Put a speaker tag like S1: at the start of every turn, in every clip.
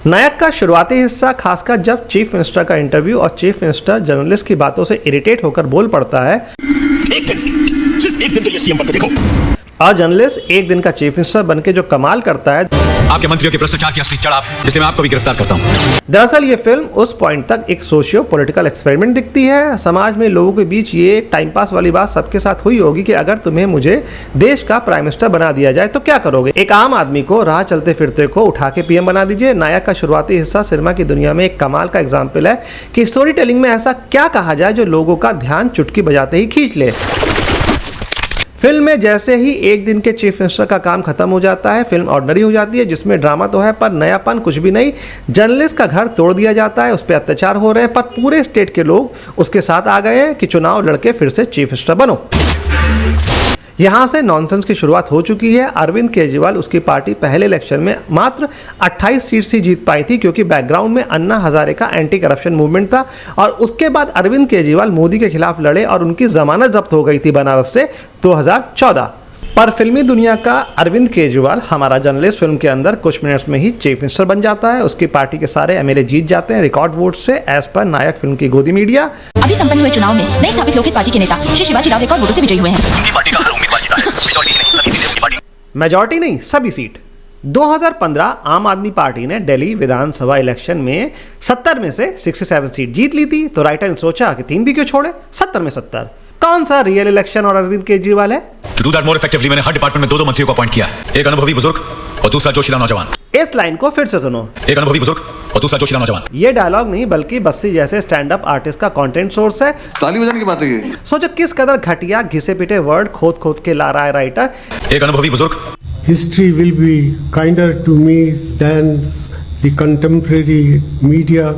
S1: नायक का शुरुआती हिस्सा, खासकर जब चीफ मिनिस्टर का इंटरव्यू और चीफ मिनिस्टर जर्नलिस्ट की बातों से इरिटेट होकर बोल पड़ता है,
S2: सिर्फ एक दिन तो ये सीएम बनकर देखो।
S1: और जर्नलिस्ट एक दिन का चीफ मिनिस्टर बनके जो कमाल करता है,
S2: आपके मंत्रियों के भ्रष्टाचार की असली चढ़ाव, इसलिए मैं आपको भी गिरफ्तार करता हूं।
S1: दरअसल ये फिल्म उस पॉइंट तक एक सोशियो पॉलिटिकल एक्सपेरिमेंट दिखती है। समाज में लोगों के बीच ये टाइम पास वाली बात सबके साथ हुई होगी कि अगर तुम्हें मुझे देश का प्राइम मिनिस्टर बना दिया जाए तो क्या करोगे। एक आम आदमी को, राह चलते फिरते को उठा के पीएम बना दीजिए। नायक का शुरुआती हिस्सा सिनेमा की दुनिया में एक कमाल का एग्जाम्पल है कि स्टोरी टेलिंग में ऐसा क्या कहा जाए जो लोगों का ध्यान चुटकी बजाते ही खींच ले। फिल्म में जैसे ही एक दिन के चीफ मिनिस्टर का काम खत्म हो जाता है, फिल्म ऑर्डिनरी हो जाती है, जिसमें ड्रामा तो है पर नयापन कुछ भी नहीं। जर्नलिस्ट का घर तोड़ दिया जाता है, उस पर अत्याचार हो रहे हैं, पर पूरे स्टेट के लोग उसके साथ आ गए हैं कि चुनाव लड़के फिर से चीफ मिनिस्टर बनो। यहां से नॉनसेंस की शुरुआत हो चुकी है। अरविंद केजरीवाल, उसकी पार्टी पहले इलेक्शन में मात्र 28 सीट से जीत पाई थी, क्योंकि बैकग्राउंड में अन्ना हजारे का एंटी करप्शन मूवमेंट था। और उसके बाद अरविंद केजरीवाल मोदी के खिलाफ लड़े और उनकी जमानत जब्त हो गई थी बनारस से 2014। पर फिल्मी दुनिया का अरविंद केजरीवाल, हमारा जर्नलिस्ट, फिल्म के अंदर कुछ मिनट्स में ही चीफ मिनिस्टर बन जाता है। उसकी पार्टी के सारे एमएलए जीत जाते हैं रिकॉर्ड वोट से, एज पर नायक फिल्म की गोदी मीडिया।
S3: अभी संपन्न हुए चुनाव में नई स्थापित लोकहित पार्टी के नेता श्री शिवाजी राव रिकॉर्ड वोटों से विजयी हुए हैं।
S2: उनकी पार्टी का हर उम्मीदवार जीता है,
S1: मेजॉरिटी नहीं, सभी सीट। 2015 आम आदमी पार्टी ने दिल्ली विधानसभा इलेक्शन में 70 में से 67 सीट जीत ली थी। तो राइटर ने सोचा कि 3 भी क्यों छोड़े, 70 में 70। कौन सा रियल इलेक्शन और अरविंद केजरीवाल है।
S2: To do that more effectively, मैंने हर डिपार्टमेंट में 2 मंत्रियों को अपॉइंट किया, एक अनुभवी बुजुर्ग और दूसरा जोशीला नौजवान।
S1: इस लाइन को फिर से सुनो,
S2: एक अनुभवी बुजुर्ग और दूसरा जोशीला नौजवान।
S1: ये डायलॉग नहीं बल्कि बस्सी जैसे स्टैंड अप आर्टिस्ट का कंटेंट सोर्स है।
S4: ताली बजाने की बात है ये।
S1: सोचो किस कदर घटिया घिसे पिटे वर्ड खोद खोद के ला रहा है राइटर।
S2: एक अनुभवी बुजुर्ग।
S5: History will be kinder to me than the contemporary media.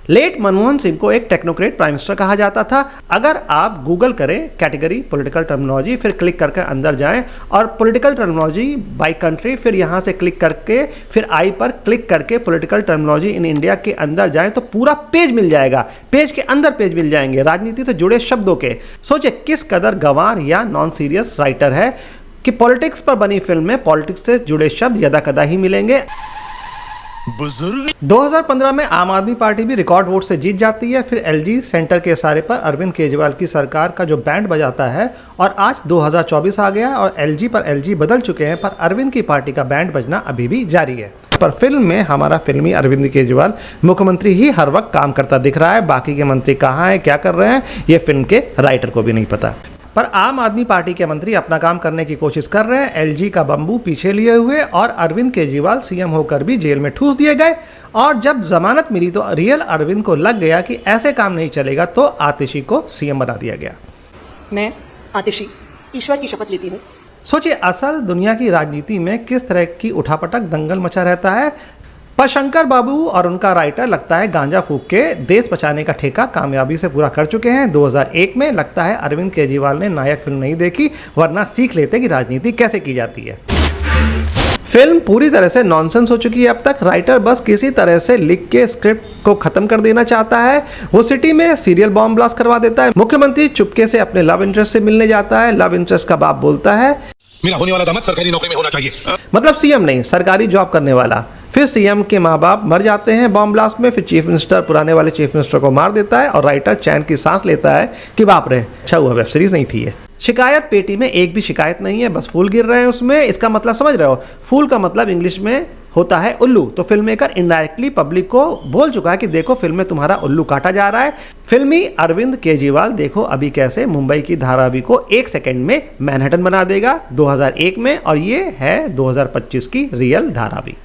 S1: Late Manmohan Singh को एक टेक्नोक्रेट प्राइम मिनिस्टर कहा जाता था। अगर आप गूगल करें कैटेगरी पॉलिटिकल टर्मिनोलॉजी, फिर क्लिक करके अंदर जाएं और पॉलिटिकल टर्मिनोलॉजी बाय कंट्री, फिर यहां से क्लिक करके फिर आई पर क्लिक करके पॉलिटिकल टर्मिनोलॉजी इन इंडिया के अंदर जाएं तो पूरा पेज मिल जाएगा। पेज के अंदर पेज मिल जाएंगे राजनीति से जुड़े शब्दों के। सोचिए किस कदर गंवार या नॉन सीरियस राइटर है कि पॉलिटिक्स पर बनी फिल्म में पॉलिटिक्स से जुड़े शब्द यदा कदा ही मिलेंगे। 2015 में आम आदमी पार्टी भी रिकॉर्ड वोट से जीत जाती है। फिर एलजी सेंटर के इशारे पर अरविंद केजरीवाल की सरकार का जो बैंड बजाता है, और आज 2024 आ गया और एलजी पर एलजी बदल चुके हैं, पर अरविंद की पार्टी का बैंड बजना अभी भी जारी है। पर फिल्म में हमारा फिल्मी अरविंद केजरीवाल मुख्यमंत्री ही हर वक्त काम करता दिख रहा है। बाकी के मंत्री कहाँ हैं, क्या कर रहे हैं, ये फिल्म के राइटर को भी नहीं पता। पर आम आदमी पार्टी के मंत्री अपना काम करने की कोशिश कर रहे हैं, एलजी का बम्बू पीछे लिए हुए, और अरविंद केजरीवाल सीएम होकर भी जेल में ठूस दिए गए। और जब जमानत मिली तो रियल अरविंद को लग गया कि ऐसे काम नहीं चलेगा, तो आतिशी को सीएम बना दिया गया।
S6: मैं आतिशी ईश्वर की शपथ लेती हूँ।
S1: सोचिए असल दुनिया की राजनीति में किस तरह की उठापटक दंगल मचा रहता है। पर शंकर बाबू और उनका राइटर लगता है गांजा फूंक के देश बचाने का ठेका कामयाबी से पूरा कर चुके हैं। 2001 में लगता है अरविंद केजरीवाल ने नायक फिल्म नहीं देखी, वरना सीख लेते कि राजनीति कैसे की जाती है। फिल्म पूरी तरह से नॉनसेंस हो चुकी है अब तक। राइटर बस किसी तरह से लिख के स्क्रिप्ट को खत्म कर देना चाहता है। वो सिटी में सीरियल बॉम्ब ब्लास्ट करवा देता है। मुख्यमंत्री चुपके से अपने लव इंटरेस्ट से मिलने जाता है। लव इंटरेस्ट का बाप बोलता है
S2: मेरा होने वाला दामाद सरकारी नौकरी में होना चाहिए,
S1: मतलब सीएम नहीं, सरकारी जॉब करने वाला। फिर सीएम के माँ बाप मर जाते हैं बॉम्ब ब्लास्ट में। फिर चीफ मिनिस्टर पुराने वाले चीफ मिनिस्टर को मार देता है और राइटर चैन की सांस लेता है कि बाप रे, अच्छा हुआ वेब सीरीज नहीं थी ये। शिकायत पेटी में एक भी शिकायत नहीं है, बस फूल गिर रहे हैं उसमें। इसका मतलब समझ रहे हो, फूल का मतलब इंग्लिश में होता है उल्लू। तो फिल्म मेकर इनडायरेक्टली पब्लिक को बोल चुका है कि देखो फिल्म में तुम्हारा उल्लू काटा जा रहा है। फिल्मी अरविंद केजरीवाल देखो अभी कैसे मुंबई की धारावी को 1 सेकंड में मैनहट्टन बना देगा 2001 में, और ये है 2025 की रियल धारावी।